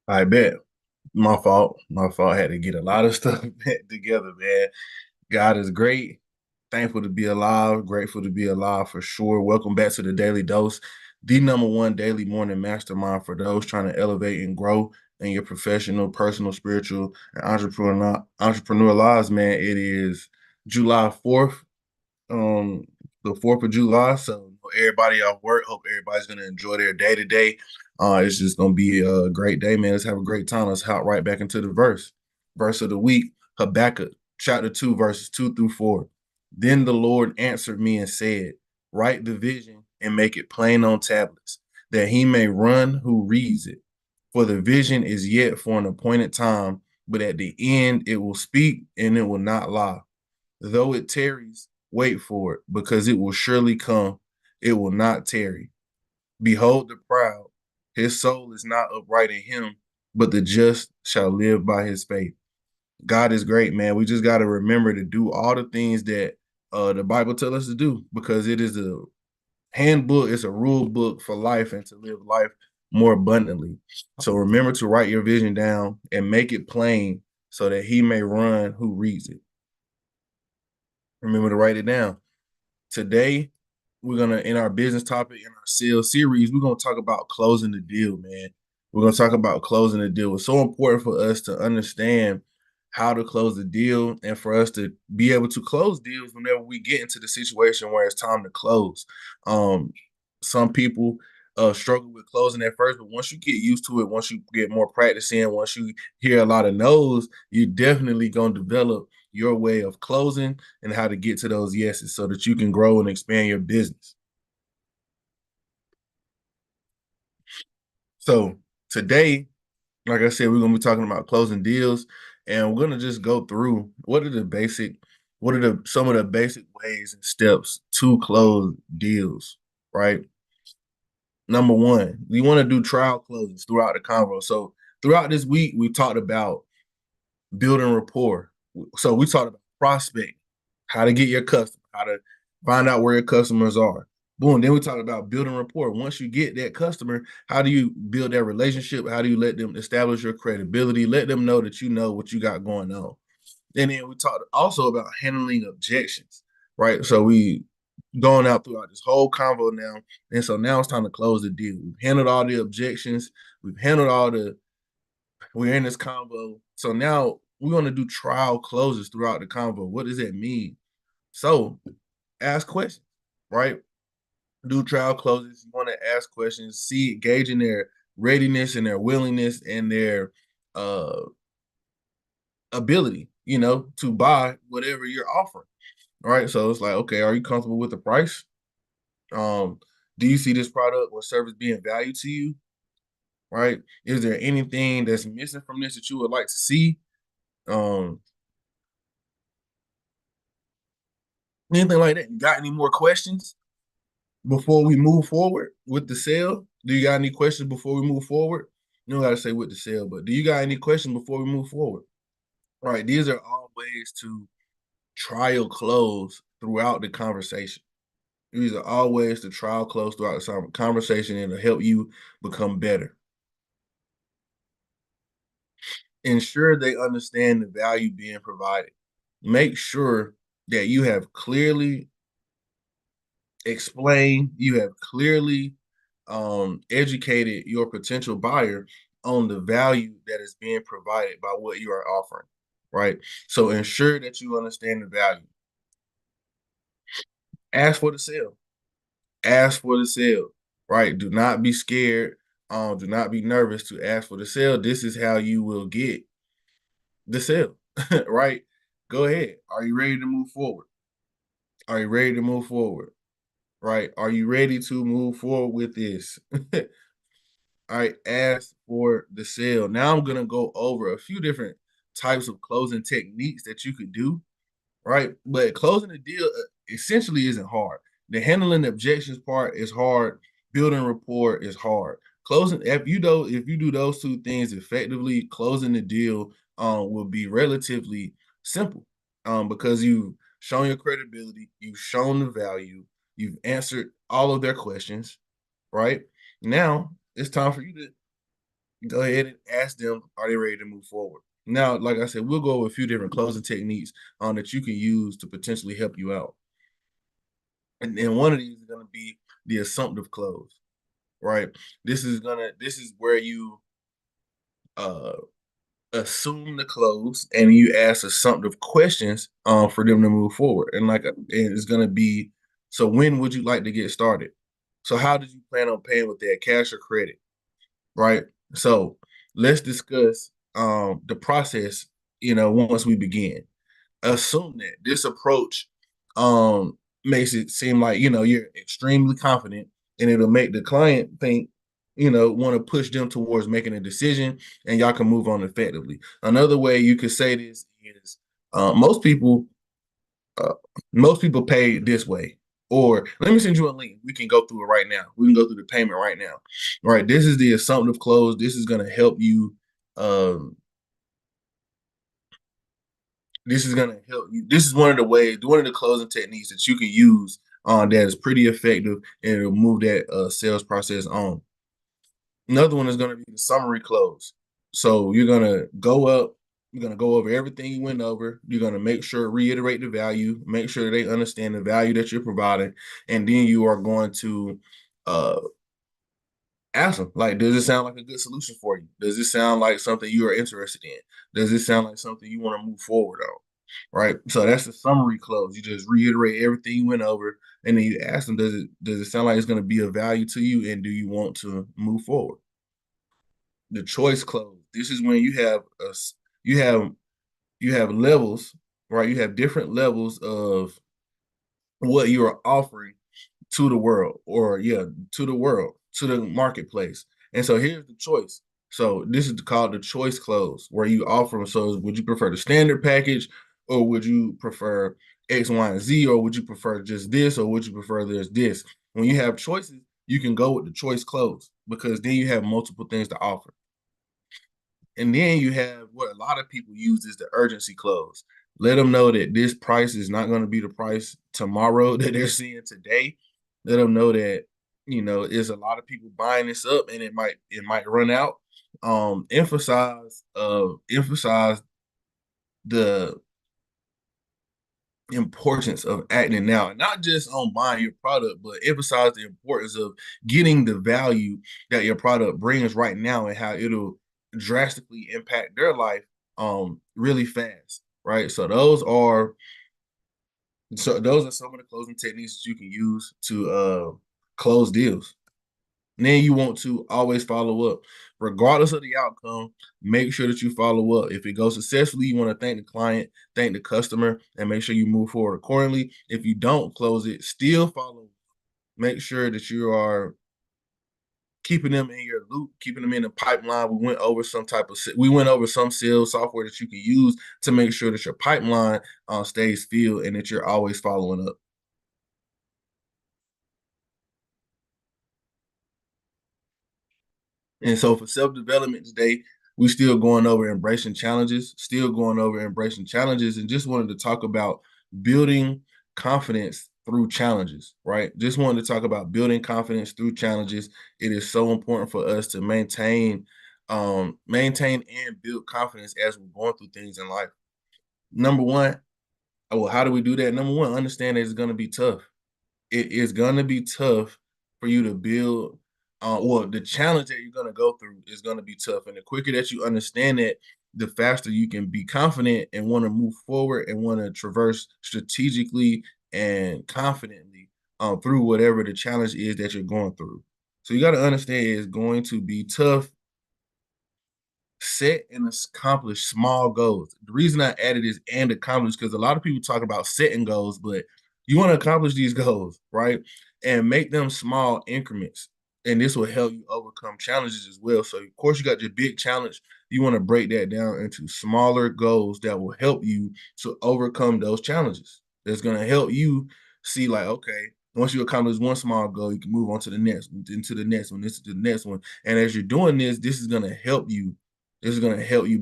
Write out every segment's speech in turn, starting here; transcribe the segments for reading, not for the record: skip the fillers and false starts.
I bet. My fault. My fault. Had to get a lot of stuff back together, man. God is great. Thankful to be alive. Grateful to be alive for sure. Welcome back to the Daily Dose, the number one daily morning mastermind for those trying to elevate and grow in your professional, personal, spiritual, and entrepreneur lives, man. It is July 4th, the 4th of July. So everybody off work. Hope everybody's gonna enjoy their day today. It's just gonna be a great day, man. Let's have a great time. Let's hop right back into the verse. Verse of the week, Habakkuk chapter 2, verses 2 through 4. Then the Lord answered me and said, write the vision and make it plain on tablets, that he may run who reads it. For the vision is yet for an appointed time, but at the end it will speak and it will not lie. Though it tarries, wait for it, because it will surely come. It will not tarry. Behold the proud, his soul is not upright in him, but the just shall live by his faith. God is great, man. We just got to remember to do all the things that the Bible tells us to do, because it is a handbook, it's a rule book for life and to live life more abundantly. So remember to write your vision down and make it plain so that he may run who reads it. Remember to write it down. Today, we're gonna in our business topic in our sales series, we're gonna talk about closing the deal, man. We're gonna talk about closing the deal. It's so important for us to understand how to close the deal and for us to be able to close deals whenever we get into the situation where it's time to close. Um, some people struggle with closing at first, but once you get used to it, once you get more practice in, once you hear a lot of no's, you're definitely gonna develop your way of closing and how to get to those yeses so that you can grow and expand your business. So today, like I said, we're gonna be talking about closing deals, and we're gonna just go through what are the some of the basic ways and steps to close deals, right? Number one, we want to do trial closes throughout the convo. So throughout this week, we talked about building rapport. So we talked about prospect, how to get your customer, how to find out where your customers are. Boom. Then we talked about building rapport. Once you get that customer, how do you build that relationship? How do you let them establish your credibility? Let them know that you know what you got going on. And then we talked also about handling objections, right? So we going out throughout this whole convo now. And so now it's time to close the deal. We've handled all the objections. We've handled all the we're in this convo. So now we're going to do trial closes throughout the convo. What does that mean? So ask questions, right? Do trial closes. You want to ask questions, see, gauging their readiness and their willingness and their uh ability, to buy whatever you're offering. All right. So it's like, okay, are you comfortable with the price? Um, do you see this product or service being valued to you? Right? Is there anything that's missing from this that you would like to see? Um, Anything like that? You got any more questions before we move forward with the sale? Do you got any questions before we move forward? You don't got to say with the sale, but do you got any questions before we move forward? All right, these are all ways to trial close throughout the conversation. These are all ways to trial close throughout the conversation and to help you become better. Ensure they understand the value being provided. Make sure that you have clearly explained, you have clearly educated your potential buyer on the value that is being provided by what you are offering, right? So ensure that you understand the value. Ask for the sale. Ask for the sale, right? Do not be scared. Do not be nervous to ask for the sale. This is how you will get the sale, right? Go ahead. Are you ready to move forward? Are you ready to move forward? Right? Are you ready to move forward with this? All right, ask for the sale. Now I'm gonna go over a few different types of closing techniques that you could do, right? But closing the deal essentially isn't hard. The handling the objections part is hard. Building rapport is hard. Closing if you do those two things effectively, closing the deal will be relatively simple, because you've shown your credibility, you've shown the value, you've answered all of their questions, right? Now it's time for you to go ahead and ask them, are they ready to move forward? Now, like I said, we'll go over a few different closing techniques that you can use to potentially help you out. And one of these is going to be the assumptive close, right? This is where you uh assume the close and you ask assumptive questions for them to move forward. And and it's gonna be, so when would you like to get started? So how did you plan on paying with that, cash or credit? Right. So let's discuss the process, once we begin. Assume that this approach makes it seem like you're extremely confident, and it'll make the client think, want to push them towards making a decision, and y'all can move on effectively. Another way you could say this is most people uh, most people pay this way. Or let me send you a link. We can go through it right now. We can go through the payment right now. All right, this is the assumptive close. This is going to help you um, this is gonna help you. This is one of the closing techniques that you can use that is pretty effective, and it'll move that sales process on. Another one is gonna be the summary close. So you're gonna go over everything you went over. You're gonna make sure reiterate the value, make sure they understand the value that you're providing, and then you are going to uh ask them, like, does it sound like a good solution for you? Does it sound like something you are interested in? Does it sound like something you want to move forward on? Right. So that's the summary close. You just reiterate everything you went over, and then you ask them, does it sound like it's going to be of value to you, and do you want to move forward? The choice close. This is when you have you have levels, right? You have different levels of what you are offering to the world, or yeah, to the world, to the marketplace. And so here's the choice. So this is called the choice close, where you offer them. So would you prefer the standard package, or would you prefer X, Y, and Z, or would you prefer just this, or would you prefer this? When you have choices, you can go with the choice close, because then you have multiple things to offer. And then you have what a lot of people use is the urgency close. Let them know that this price is not going to be the price tomorrow that they're seeing today. Let them know that there's a lot of people buying this up, and it might run out. Emphasize the importance of acting now, and not just on buying your product, but emphasize the importance of getting the value that your product brings right now, and how it'll drastically impact their life really fast. Right. So those are some of the closing techniques that you can use to close deals. And then you want to always follow up, regardless of the outcome. Make sure that you follow up. If it goes successfully, you want to thank the client, thank the customer, and make sure you move forward accordingly. If you don't close it, still follow. Make sure that you are keeping them in your loop, keeping them in the pipeline. We went over some sales software that you can use to make sure that your pipeline stays filled, and that you're always following up. And so for self-development today, we still going over embracing challenges, and just wanted to talk about building confidence through challenges, right? Just wanted to talk about building confidence through challenges. It is so important for us to maintain and build confidence as we're going through things in life. Number one, well, how do we do that? Number one, understand that it's going to be tough. It is going to be tough for you to build. Well, the challenge that you're going to go through is going to be tough, and the quicker that you understand it, the faster you can be confident and want to move forward, and want to traverse strategically and confidently through whatever the challenge is that you're going through. So you got to understand it's going to be tough. Set and accomplish small goals. The reason I added is and accomplish, because a lot of people talk about setting goals, but you want to accomplish these goals, right? And make them small increments. And this will help you overcome challenges as well. So, of course, you got your big challenge. You want to break that down into smaller goals that will help you to overcome those challenges. That's going to help you see, like, okay, once you accomplish one small goal, you can move on to the next, into the next one, this to the next one. And as you're doing this, this is going to help you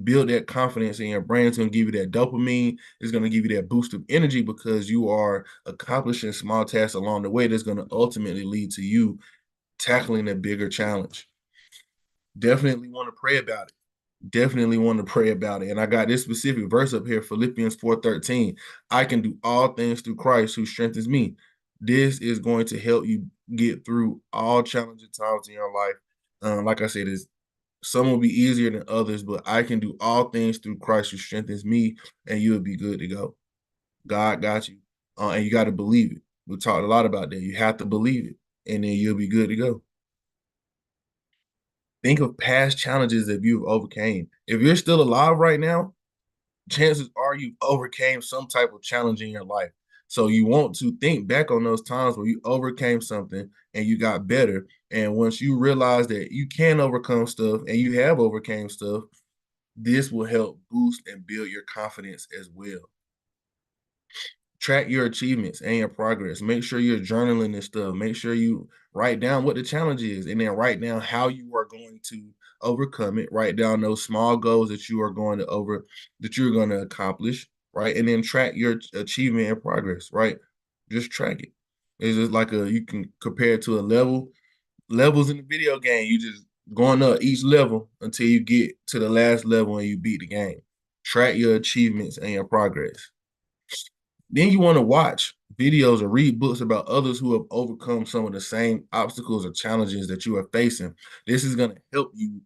build that confidence in your brain. It's going to give you that dopamine. It's going to give you that boost of energy, because you are accomplishing small tasks along the way that's going to ultimately lead to you tackling a bigger challenge. Definitely want to pray about it. Definitely want to pray about it. And I got this specific verse up here, Philippians 4:13. I can do all things through Christ who strengthens me. This is going to help you get through all challenging times in your life. Like I said, is some will be easier than others, but I can do all things through Christ who strengthens me, and you'll be good to go. God got you. And you got to believe it. We talked a lot about that. You have to believe it, and then you'll be good to go. Think of past challenges that you've overcame. If you're still alive right now, chances are you overcame some type of challenge in your life. So you want to think back on those times where you overcame something and you got better. And once you realize that you can overcome stuff and you have overcame stuff, this will help boost and build your confidence as well. Track your achievements and your progress. Make sure you're journaling this stuff. Make sure you write down what the challenge is and then write down how you are going to overcome it. Write down those small goals that you are going to that you're going to accomplish, right? And then track your achievement and progress, right? Just track it. It's just like you can compare it to a levels in the video game. You just going up each level until you get to the last level and you beat the game. Track your achievements and your progress. Then you want to watch videos or read books about others who have overcome some of the same obstacles or challenges that you are facing. This is going to help you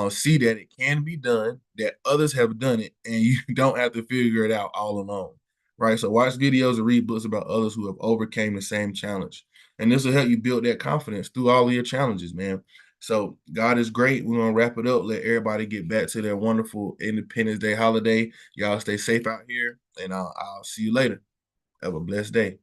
see that it can be done, that others have done it, and you don't have to figure it out all alone. Right. So watch videos or read books about others who have overcame the same challenge. And this will help you build that confidence through all of your challenges, man. So God is great. We're gonna wrap it up. Let everybody get back to their wonderful Independence Day holiday. Y'all stay safe out here, and I'll see you later. Have a blessed day.